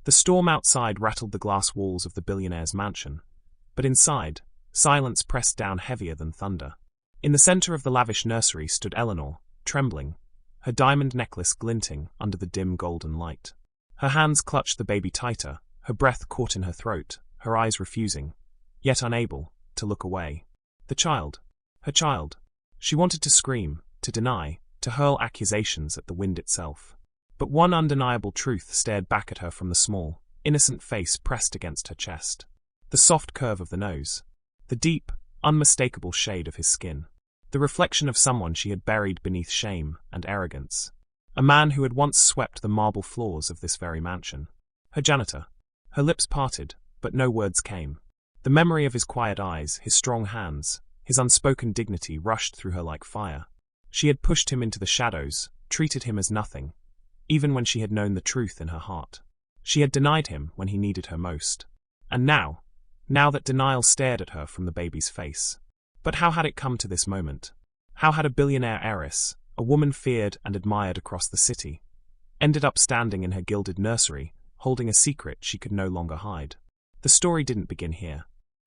The storm outside rattled the glass walls of the billionaire's mansion, but inside, silence pressed down heavier than thunder. In the center of the lavish nursery stood Eleanor, trembling, her diamond necklace glinting under the dim golden light. Her hands clutched the baby tighter, her breath caught in her throat, her eyes refusing, yet unable, to look away. The child. Her child. She wanted to scream, to deny, to hurl accusations at the wind itself. But one undeniable truth stared back at her from the small, innocent face pressed against her chest. The soft curve of the nose. The deep, unmistakable shade of his skin. The reflection of someone she had buried beneath shame and arrogance. A man who had once swept the marble floors of this very mansion. Her janitor. Her lips parted, but no words came. The memory of his quiet eyes, his strong hands, his unspoken dignity rushed through her like fire. She had pushed him into the shadows, treated him as nothing, even when she had known the truth in her heart. She had denied him when he needed her most. And now that denial stared at her from the baby's face. But how had it come to this moment? How had a billionaire heiress, a woman feared and admired across the city, ended up standing in her gilded nursery, holding a secret she could no longer hide? The story didn't begin here.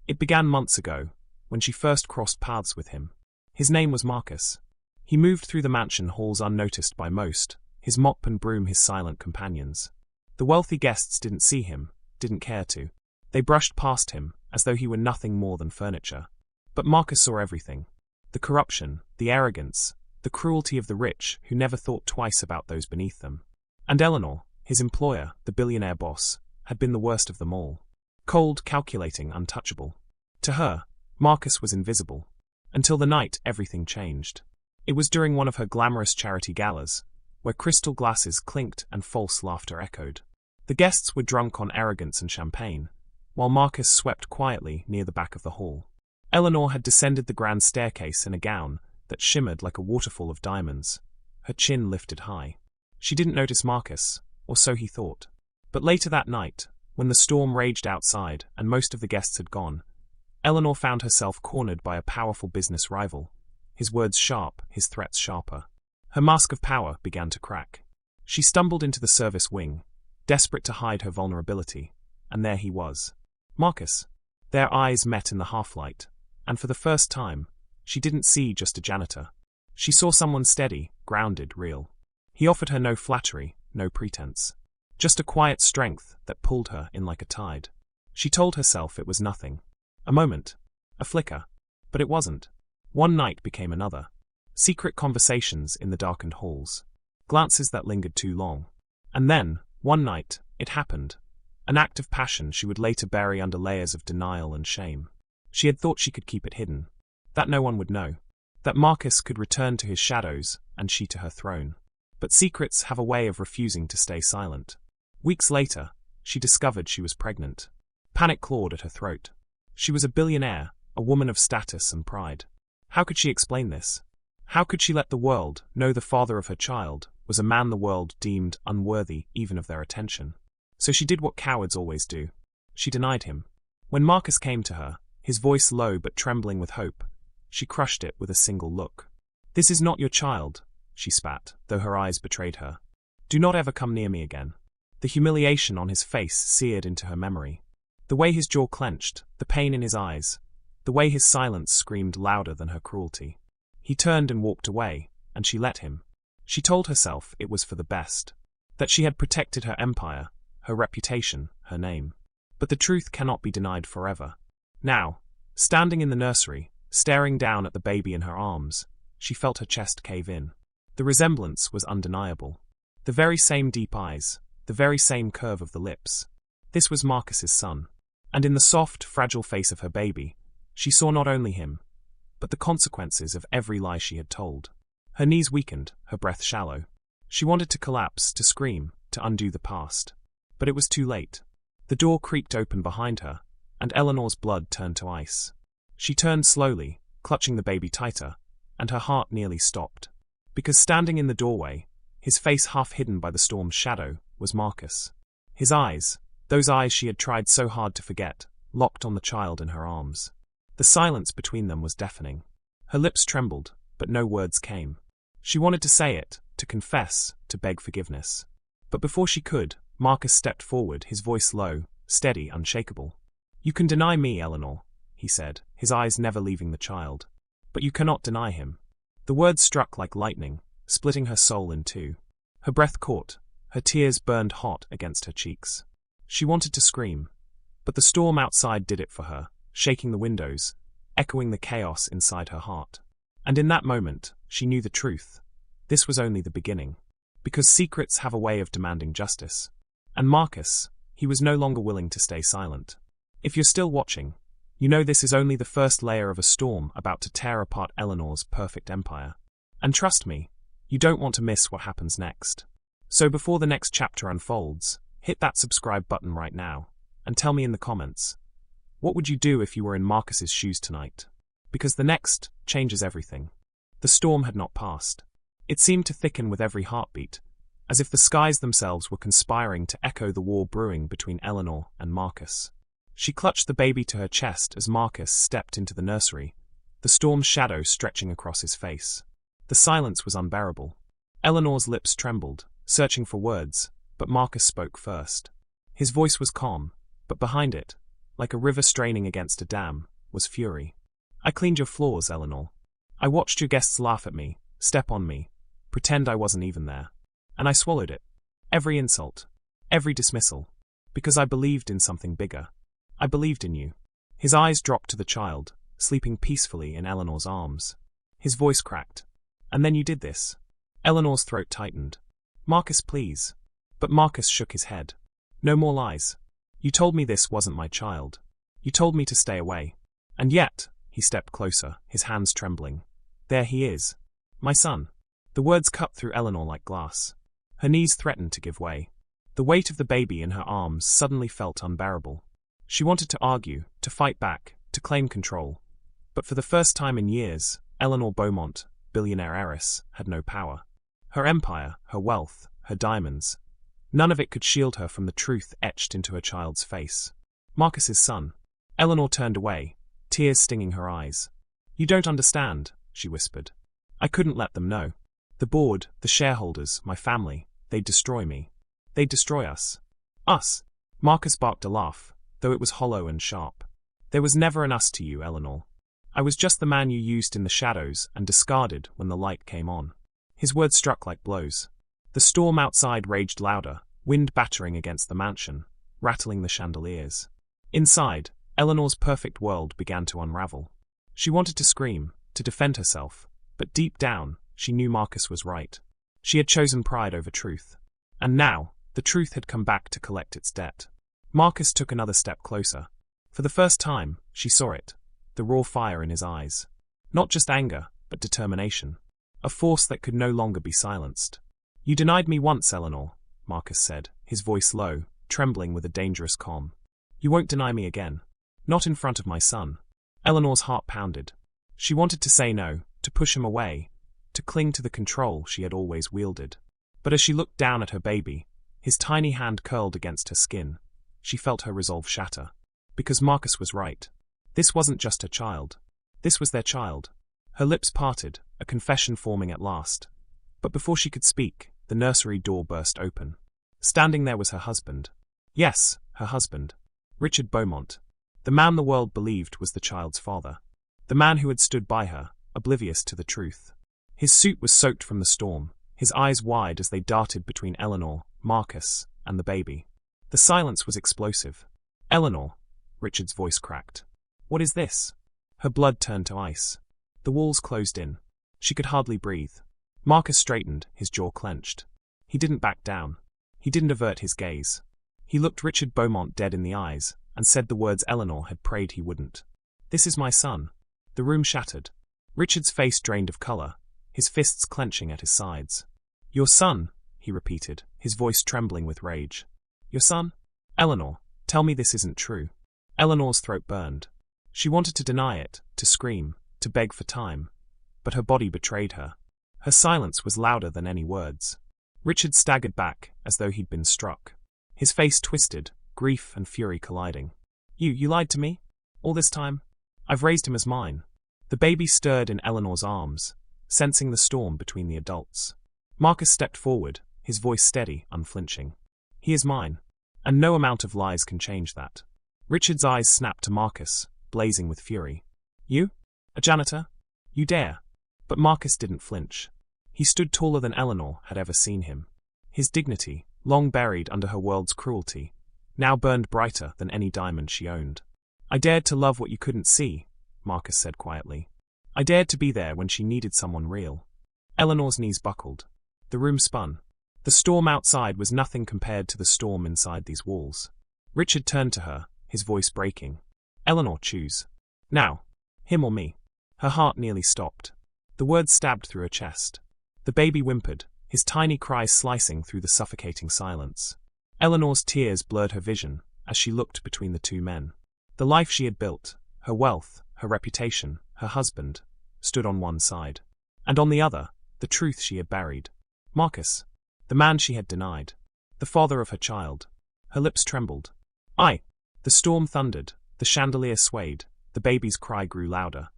It began months ago, when she first crossed paths with him. His name was Marcus. He moved through the mansion halls unnoticed by most, his mop and broom his silent companions. The wealthy guests didn't see him, didn't care to. They brushed past him, as though he were nothing more than furniture. But Marcus saw everything. The corruption, the arrogance, the cruelty of the rich who never thought twice about those beneath them. And Eleanor, his employer, the billionaire boss, had been the worst of them all. Cold, calculating, untouchable. To her, Marcus was invisible. Until the night everything changed. It was during one of her glamorous charity galas, where crystal glasses clinked and false laughter echoed. The guests were drunk on arrogance and champagne, while Marcus swept quietly near the back of the hall. Eleanor had descended the grand staircase in a gown that shimmered like a waterfall of diamonds, her chin lifted high. She didn't notice Marcus, or so he thought. But later that night, when the storm raged outside and most of the guests had gone, Eleanor found herself cornered by a powerful business rival, his words sharp, his threats sharper. Her mask of power began to crack. She stumbled into the service wing, desperate to hide her vulnerability, and there he was. Marcus. Their eyes met in the half-light, and for the first time, she didn't see just a janitor. She saw someone steady, grounded, real. He offered her no flattery, no pretense. Just a quiet strength that pulled her in like a tide. She told herself it was nothing. A moment. A flicker. But it wasn't. One night became another. Secret conversations in the darkened halls. Glances that lingered too long. And then, one night, it happened. An act of passion she would later bury under layers of denial and shame. She had thought she could keep it hidden. That no one would know. That Marcus could return to his shadows, and she to her throne. But secrets have a way of refusing to stay silent. Weeks later, she discovered she was pregnant. Panic clawed at her throat. She was a billionaire, a woman of status and pride. How could she explain this? How could she let the world know the father of her child was a man the world deemed unworthy even of their attention? So she did what cowards always do. She denied him. When Marcus came to her, his voice low but trembling with hope, she crushed it with a single look. "This is not your child," she spat, though her eyes betrayed her. "Do not ever come near me again." The humiliation on his face seared into her memory. The way his jaw clenched, the pain in his eyes, the way his silence screamed louder than her cruelty. He turned and walked away, and she let him. She told herself it was for the best, that she had protected her empire, her reputation, her name. But the truth cannot be denied forever. Now, standing in the nursery, staring down at the baby in her arms, she felt her chest cave in. The resemblance was undeniable. The very same deep eyes, the very same curve of the lips. This was Marcus's son. And in the soft, fragile face of her baby, she saw not only him, but the consequences of every lie she had told. Her knees weakened, her breath shallow. She wanted to collapse, to scream, to undo the past. But it was too late. The door creaked open behind her, and Eleanor's blood turned to ice. She turned slowly, clutching the baby tighter, and her heart nearly stopped. Because standing in the doorway, his face half hidden by the storm's shadow, was Marcus. His eyes, those eyes she had tried so hard to forget, locked on the child in her arms. The silence between them was deafening. Her lips trembled, but no words came. She wanted to say it, to confess, to beg forgiveness. But before she could, Marcus stepped forward, his voice low, steady, unshakable. You can deny me, Eleanor, he said, his eyes never leaving the child. But you cannot deny him. The words struck like lightning, splitting her soul in two. Her breath caught, her tears burned hot against her cheeks. She wanted to scream, but the storm outside did it for her, shaking the windows, echoing the chaos inside her heart. And in that moment, she knew the truth. This was only the beginning. Because secrets have a way of demanding justice. And Marcus, he was no longer willing to stay silent. If you're still watching, you know this is only the first layer of a storm about to tear apart Eleanor's perfect empire. And trust me, you don't want to miss what happens next. So before the next chapter unfolds, hit that subscribe button right now, and tell me in the comments, what would you do if you were in Marcus's shoes tonight? Because the next changes everything. The storm had not passed. It seemed to thicken with every heartbeat, as if the skies themselves were conspiring to echo the war brewing between Eleanor and Marcus. She clutched the baby to her chest as Marcus stepped into the nursery, the storm's shadow stretching across his face. The silence was unbearable. Eleanor's lips trembled, searching for words, but Marcus spoke first. His voice was calm, but behind it, like a river straining against a dam, was fury. I cleaned your floors, Eleanor. I watched your guests laugh at me, step on me, pretend I wasn't even there. And I swallowed it. Every insult, every dismissal, because I believed in something bigger. I believed in you. His eyes dropped to the child, sleeping peacefully in Eleanor's arms. His voice cracked. And then you did this. Eleanor's throat tightened. Marcus, please. But Marcus shook his head. No more lies. You told me this wasn't my child. You told me to stay away. And yet, he stepped closer, his hands trembling. There he is. My son. The words cut through Eleanor like glass. Her knees threatened to give way. The weight of the baby in her arms suddenly felt unbearable. She wanted to argue, to fight back, to claim control. But for the first time in years, Eleanor Beaumont, billionaire heiress, had no power. Her empire, her wealth, her diamonds, none of it could shield her from the truth etched into her child's face. Marcus's son. Eleanor turned away, tears stinging her eyes. You don't understand, she whispered. I couldn't let them know. The board, the shareholders, my family, they'd destroy me. They'd destroy us. Us. Marcus barked a laugh, though it was hollow and sharp. There was never an us to you, Eleanor. I was just the man you used in the shadows and discarded when the light came on. His words struck like blows. The storm outside raged louder, wind battering against the mansion, rattling the chandeliers. Inside, Eleanor's perfect world began to unravel. She wanted to scream, to defend herself, but deep down, she knew Marcus was right. She had chosen pride over truth. And now, the truth had come back to collect its debt. Marcus took another step closer. For the first time, she saw it, the raw fire in his eyes. Not just anger, but determination. A force that could no longer be silenced. You denied me once, Eleanor, Marcus said, his voice low, trembling with a dangerous calm. You won't deny me again. Not in front of my son. Eleanor's heart pounded. She wanted to say no, to push him away, to cling to the control she had always wielded. But as she looked down at her baby, his tiny hand curled against her skin, she felt her resolve shatter. Because Marcus was right. This wasn't just her child. This was their child. Her lips parted, a confession forming at last. But before she could speak, the nursery door burst open. Standing there was her husband. Yes, her husband. Richard Beaumont. The man the world believed was the child's father. The man who had stood by her, oblivious to the truth. His suit was soaked from the storm, his eyes wide as they darted between Eleanor, Marcus, and the baby. The silence was explosive. Eleanor, Richard's voice cracked. What is this? Her blood turned to ice. The walls closed in. She could hardly breathe. Marcus straightened, his jaw clenched. He didn't back down. He didn't avert his gaze. He looked Richard Beaumont dead in the eyes, and said the words Eleanor had prayed he wouldn't. This is my son. The room shattered. Richard's face drained of color, his fists clenching at his sides. Your son, he repeated, his voice trembling with rage. Your son? Eleanor, tell me this isn't true. Eleanor's throat burned. She wanted to deny it, to scream, to beg for time. But her body betrayed her. Her silence was louder than any words. Richard staggered back, as though he'd been struck. His face twisted, grief and fury colliding. You lied to me? All this time? I've raised him as mine. The baby stirred in Eleanor's arms, sensing the storm between the adults. Marcus stepped forward, his voice steady, unflinching. He is mine. And no amount of lies can change that. Richard's eyes snapped to Marcus, blazing with fury. You? A janitor? You dare? But Marcus didn't flinch. He stood taller than Eleanor had ever seen him. His dignity, long buried under her world's cruelty, now burned brighter than any diamond she owned. I dared to love what you couldn't see, Marcus said quietly. I dared to be there when she needed someone real. Eleanor's knees buckled. The room spun. The storm outside was nothing compared to the storm inside these walls. Richard turned to her, his voice breaking. Eleanor, choose. Now. Him or me. Her heart nearly stopped. The words stabbed through her chest. The baby whimpered, his tiny cries slicing through the suffocating silence. Eleanor's tears blurred her vision as she looked between the two men. The life she had built, her wealth, her reputation, her husband, stood on one side. And on the other, the truth she had buried. Marcus. The man she had denied. The father of her child. Her lips trembled. I. The storm thundered, the chandelier swayed, the baby's cry grew louder.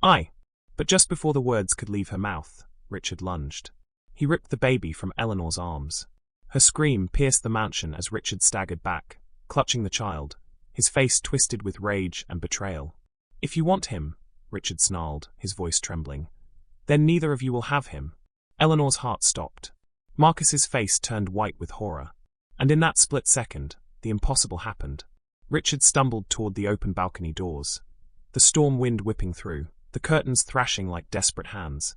I. But just before the words could leave her mouth, Richard lunged. He ripped the baby from Eleanor's arms. Her scream pierced the mansion as Richard staggered back, clutching the child, his face twisted with rage and betrayal. If you want him, Richard snarled, his voice trembling, then neither of you will have him. Eleanor's heart stopped. Marcus's face turned white with horror. And in that split second, the impossible happened. Richard stumbled toward the open balcony doors, the storm wind whipping through, the curtains thrashing like desperate hands,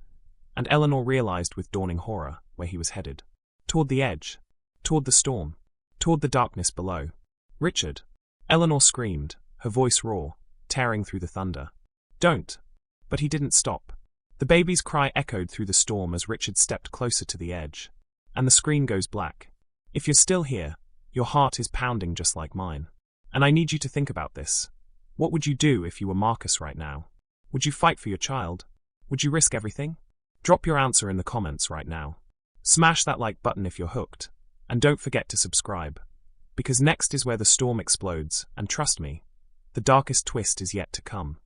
and Eleanor realized with dawning horror where he was headed. Toward the edge. Toward the storm. Toward the darkness below. Richard. Eleanor screamed, her voice raw, tearing through the thunder. Don't. But he didn't stop. The baby's cry echoed through the storm as Richard stepped closer to the edge. And the screen goes black. If you're still here, your heart is pounding just like mine. And I need you to think about this. What would you do if you were Marcus right now? Would you fight for your child? Would you risk everything? Drop your answer in the comments right now. Smash that like button if you're hooked. And don't forget to subscribe. Because next is where the storm explodes, and trust me, the darkest twist is yet to come.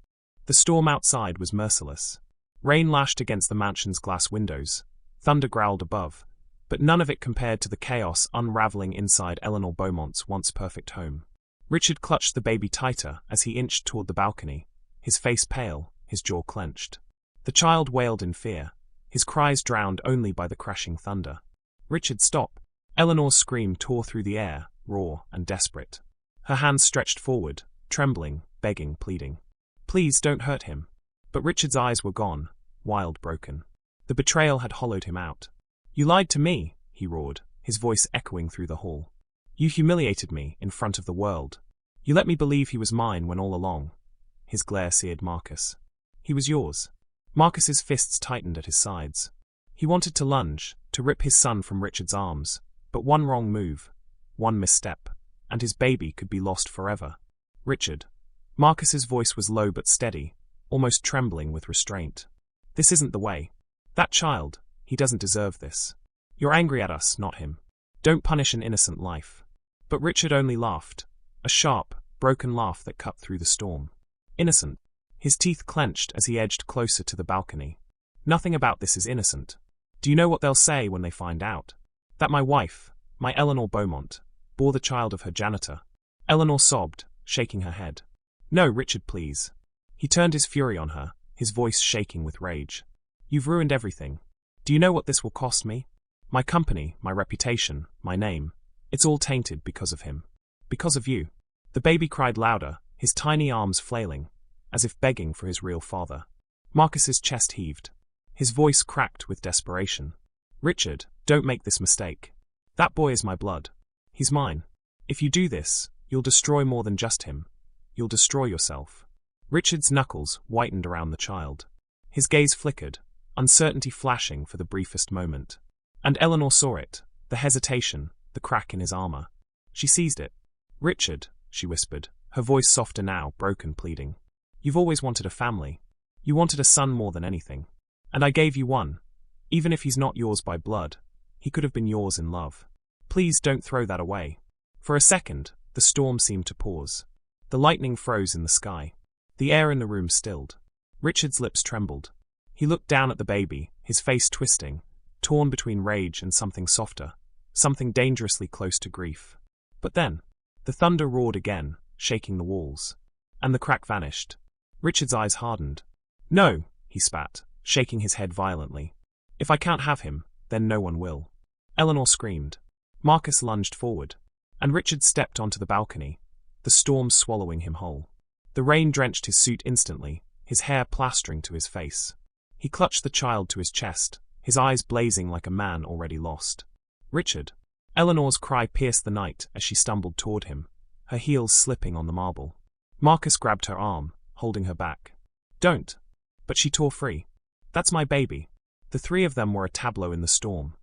The storm outside was merciless. Rain lashed against the mansion's glass windows. Thunder growled above. But none of it compared to the chaos unraveling inside Eleanor Beaumont's once perfect home. Richard clutched the baby tighter as he inched toward the balcony, his face pale, his jaw clenched. The child wailed in fear, his cries drowned only by the crashing thunder. Richard, stop! Eleanor's scream tore through the air, raw and desperate. Her hands stretched forward, trembling, begging, pleading. Please don't hurt him. But Richard's eyes were gone, wild, broken. The betrayal had hollowed him out. You lied to me, he roared, his voice echoing through the hall. You humiliated me in front of the world. You let me believe he was mine when all along. His glare seared Marcus. He was yours. Marcus's fists tightened at his sides. He wanted to lunge, to rip his son from Richard's arms, but one wrong move, one misstep, and his baby could be lost forever. Richard. Marcus's voice was low but steady, almost trembling with restraint. This isn't the way. That child, he doesn't deserve this. You're angry at us, not him. Don't punish an innocent life. But Richard only laughed, a sharp, broken laugh that cut through the storm. Innocent. His teeth clenched as he edged closer to the balcony. Nothing about this is innocent. Do you know what they'll say when they find out? That my wife, my Eleanor Beaumont, bore the child of her janitor. Eleanor sobbed, shaking her head. No, Richard, please. He turned his fury on her, his voice shaking with rage. You've ruined everything. Do you know what this will cost me? My company, my reputation, my name. It's all tainted because of him. Because of you. The baby cried louder, his tiny arms flailing, as if begging for his real father. Marcus's chest heaved. His voice cracked with desperation. Richard, don't make this mistake. That boy is my blood. He's mine. If you do this, you'll destroy more than just him. You'll destroy yourself. Richard's knuckles whitened around the child. His gaze flickered, uncertainty flashing for the briefest moment. And Eleanor saw it, the hesitation, the crack in his armor. She seized it. Richard, she whispered, her voice softer now, broken, pleading. You've always wanted a family. You wanted a son more than anything. And I gave you one. Even if he's not yours by blood, he could have been yours in love. Please don't throw that away. For a second, the storm seemed to pause. The lightning froze in the sky. The air in the room stilled. Richard's lips trembled. He looked down at the baby, his face twisting, torn between rage and something softer, something dangerously close to grief. But then, the thunder roared again, shaking the walls. And the crack vanished. Richard's eyes hardened. "No," he spat, shaking his head violently. "If I can't have him, then no one will." Eleanor screamed. Marcus lunged forward. And Richard stepped onto the balcony, the storm swallowing him whole. The rain drenched his suit instantly, his hair plastering to his face. He clutched the child to his chest, his eyes blazing like a man already lost. "Richard!" Eleanor's cry pierced the night as she stumbled toward him, her heels slipping on the marble. Marcus grabbed her arm, holding her back. "Don't!" But she tore free. "That's my baby." The three of them were a tableau in the storm.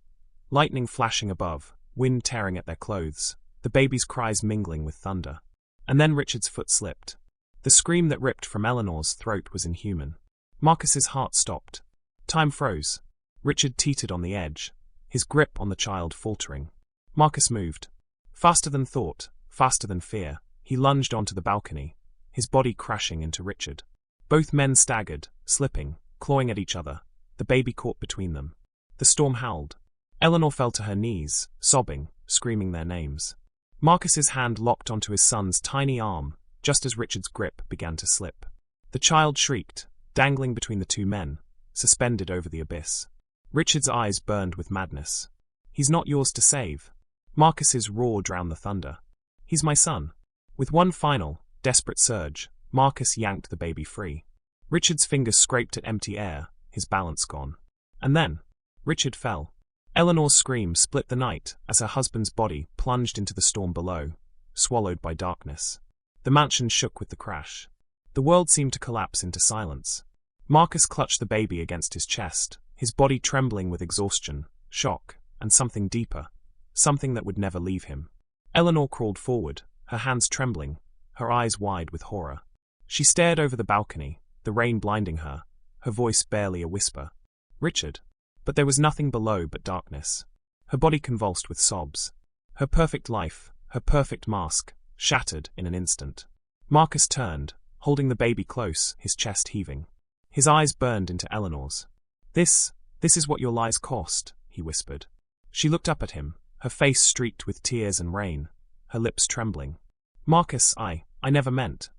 Lightning flashing above, wind tearing at their clothes, the baby's cries mingling with thunder. And then Richard's foot slipped. The scream that ripped from Eleanor's throat was inhuman. Marcus's heart stopped. Time froze. Richard teetered on the edge, his grip on the child faltering. Marcus moved. Faster than thought, faster than fear, he lunged onto the balcony, his body crashing into Richard. Both men staggered, slipping, clawing at each other, the baby caught between them. The storm howled. Eleanor fell to her knees, sobbing, screaming their names. Marcus's hand locked onto his son's tiny arm, just as Richard's grip began to slip. The child shrieked, dangling between the two men, suspended over the abyss. Richard's eyes burned with madness. "He's not yours to save." Marcus's roar drowned the thunder. "He's my son." With one final, desperate surge, Marcus yanked the baby free. Richard's fingers scraped at empty air, his balance gone. And then, Richard fell. Eleanor's scream split the night as her husband's body plunged into the storm below, swallowed by darkness. The mansion shook with the crash. The world seemed to collapse into silence. Marcus clutched the baby against his chest, his body trembling with exhaustion, shock, and something deeper, something that would never leave him. Eleanor crawled forward, her hands trembling, her eyes wide with horror. She stared over the balcony, the rain blinding her, her voice barely a whisper. "Richard." But there was nothing below but darkness. Her body convulsed with sobs. Her perfect life, her perfect mask, shattered in an instant. Marcus turned, holding the baby close, his chest heaving. His eyes burned into Eleanor's. This is what your lies cost," he whispered. She looked up at him, her face streaked with tears and rain, her lips trembling. "Marcus, I never meant."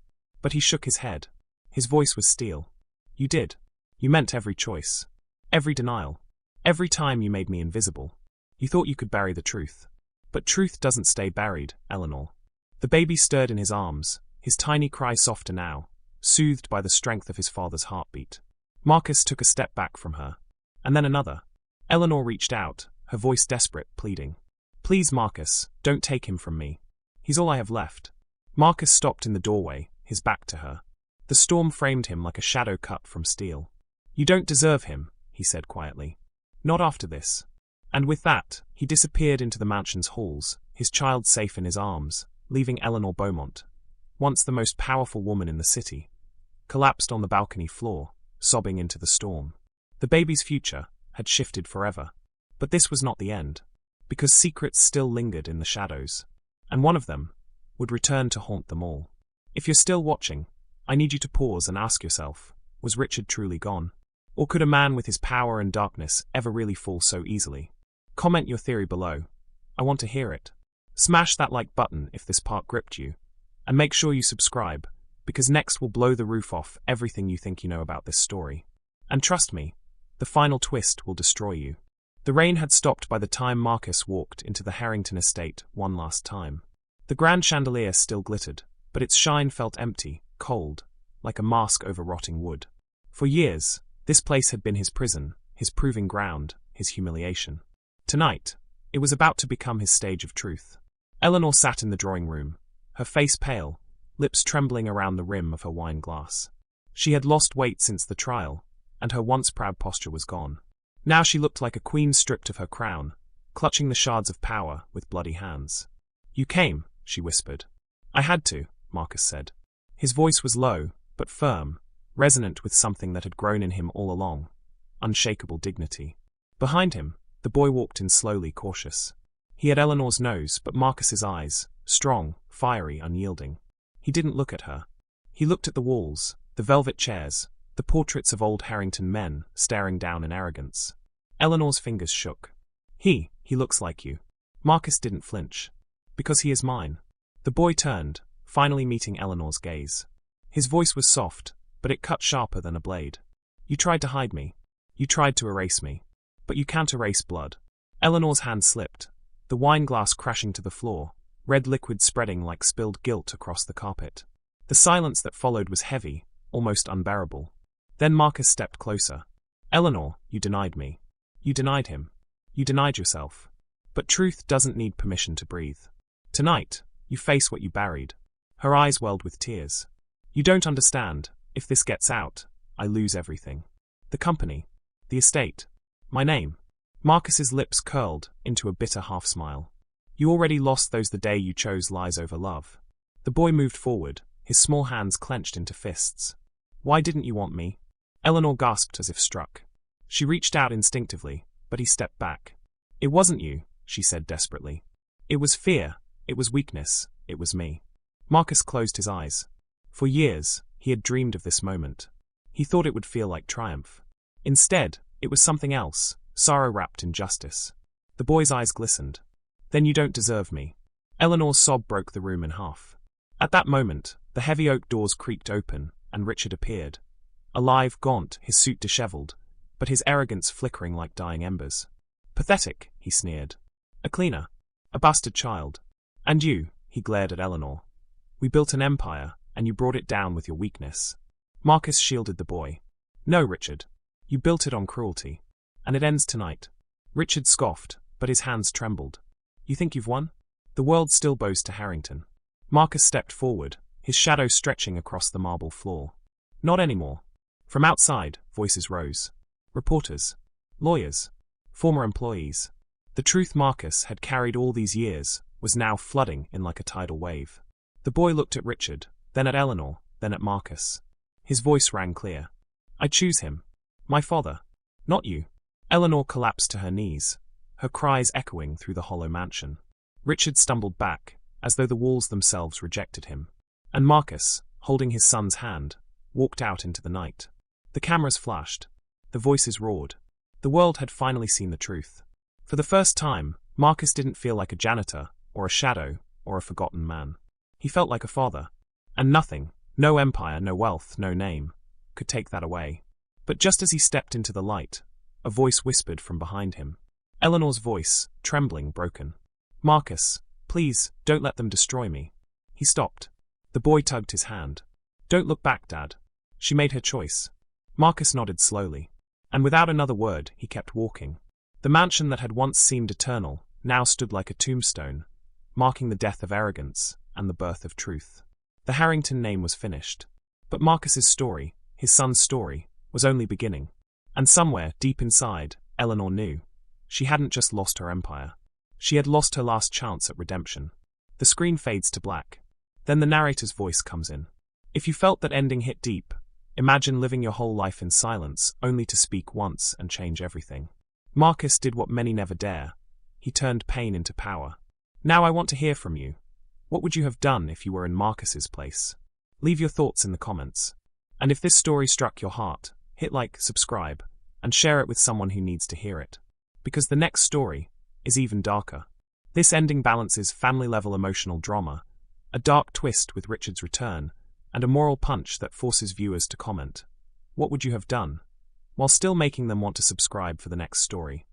But he shook his head. His voice was steel. "You did. You meant every choice. Every denial. Every time you made me invisible. You thought you could bury the truth. But truth doesn't stay buried, Eleanor." The baby stirred in his arms, his tiny cry softer now, soothed by the strength of his father's heartbeat. Marcus took a step back from her. And then another. Eleanor reached out, her voice desperate, pleading. "Please, Marcus, don't take him from me. He's all I have left." Marcus stopped in the doorway, his back to her. The storm framed him like a shadow cut from steel. "You don't deserve him," he said quietly. "Not after this." And with that, he disappeared into the mansion's halls, his child safe in his arms, leaving Eleanor Beaumont, once the most powerful woman in the city, collapsed on the balcony floor, sobbing into the storm. The baby's future had shifted forever. But this was not the end, because secrets still lingered in the shadows, and one of them would return to haunt them all. If you're still watching, I need you to pause and ask yourself, was Richard truly gone? Or could a man with his power and darkness ever really fall so easily? Comment your theory below. I want to hear it. Smash that like button if this part gripped you. And make sure you subscribe, because next we'll blow the roof off everything you think you know about this story. And trust me, the final twist will destroy you. The rain had stopped by the time Marcus walked into the Harrington estate one last time. The grand chandelier still glittered, but its shine felt empty, cold, like a mask over rotting wood. For years, this place had been his prison, his proving ground, his humiliation. Tonight, it was about to become his stage of truth. Eleanor sat in the drawing room, her face pale, lips trembling around the rim of her wine glass. She had lost weight since the trial, and her once proud posture was gone. Now she looked like a queen stripped of her crown, clutching the shards of power with bloody hands. "You came," she whispered. "I had to," Marcus said. His voice was low, but firm, resonant with something that had grown in him all along, unshakable dignity. Behind him, the boy walked in slowly, cautious. He had Eleanor's nose, but Marcus's eyes, strong, fiery, unyielding. He didn't look at her. He looked at the walls, the velvet chairs, the portraits of old Harrington men staring down in arrogance. Eleanor's fingers shook. He looks like you. Marcus didn't flinch. Because he is mine. The boy turned, finally meeting Eleanor's gaze. His voice was soft, but it cut sharper than a blade. You tried to hide me. You tried to erase me. But you can't erase blood. Eleanor's hand slipped, the wine glass crashing to the floor, red liquid spreading like spilled guilt across the carpet. The silence that followed was heavy, almost unbearable. Then Marcus stepped closer. Eleanor, you denied me. You denied him. You denied yourself. But truth doesn't need permission to breathe. Tonight, you face what you buried. Her eyes welled with tears. You don't understand. If this gets out, I lose everything. The company. The estate. My name. Marcus's lips curled into a bitter half-smile. You already lost those the day you chose lies over love. The boy moved forward, his small hands clenched into fists. Why didn't you want me? Eleanor gasped as if struck. She reached out instinctively, but he stepped back. It wasn't you, she said desperately. It was fear, it was weakness, it was me. Marcus closed his eyes. For years, he had dreamed of this moment. He thought it would feel like triumph. Instead, it was something else, sorrow wrapped in justice. The boy's eyes glistened. Then you don't deserve me. Eleanor's sob broke the room in half. At that moment, the heavy oak doors creaked open, and Richard appeared. Alive, gaunt, his suit disheveled, but his arrogance flickering like dying embers. Pathetic, he sneered. A cleaner. A bastard child. And you, he glared at Eleanor. We built an empire, and you brought it down with your weakness. Marcus shielded the boy. No, Richard. You built it on cruelty. And it ends tonight. Richard scoffed, but his hands trembled. You think you've won? The world still bows to Harrington. Marcus stepped forward, his shadow stretching across the marble floor. Not anymore. From outside, voices rose. Reporters. Lawyers. Former employees. The truth Marcus had carried all these years was now flooding in like a tidal wave. The boy looked at Richard, then at Eleanor, then at Marcus. His voice rang clear. I choose him. My father. Not you. Eleanor collapsed to her knees, her cries echoing through the hollow mansion. Richard stumbled back, as though the walls themselves rejected him. And Marcus, holding his son's hand, walked out into the night. The cameras flashed. The voices roared. The world had finally seen the truth. For the first time, Marcus didn't feel like a janitor, or a shadow, or a forgotten man. He felt like a father. And nothing, no empire, no wealth, no name, could take that away. But just as he stepped into the light, a voice whispered from behind him. Eleanor's voice, trembling, broken. Marcus, please, don't let them destroy me. He stopped. The boy tugged his hand. Don't look back, Dad. She made her choice. Marcus nodded slowly. And without another word, he kept walking. The mansion that had once seemed eternal now stood like a tombstone, marking the death of arrogance and the birth of truth. The Harrington name was finished. But Marcus's story, his son's story, was only beginning. And somewhere, deep inside, Eleanor knew. She hadn't just lost her empire. She had lost her last chance at redemption. The screen fades to black. Then the narrator's voice comes in. If you felt that ending hit deep, imagine living your whole life in silence, only to speak once and change everything. Marcus did what many never dare. He turned pain into power. Now I want to hear from you. What would you have done if you were in Marcus's place? Leave your thoughts in the comments. And if this story struck your heart, hit like, subscribe, and share it with someone who needs to hear it. Because the next story is even darker. This ending balances family-level emotional drama, a dark twist with Richard's return, and a moral punch that forces viewers to comment. What would you have done? While still making them want to subscribe for the next story.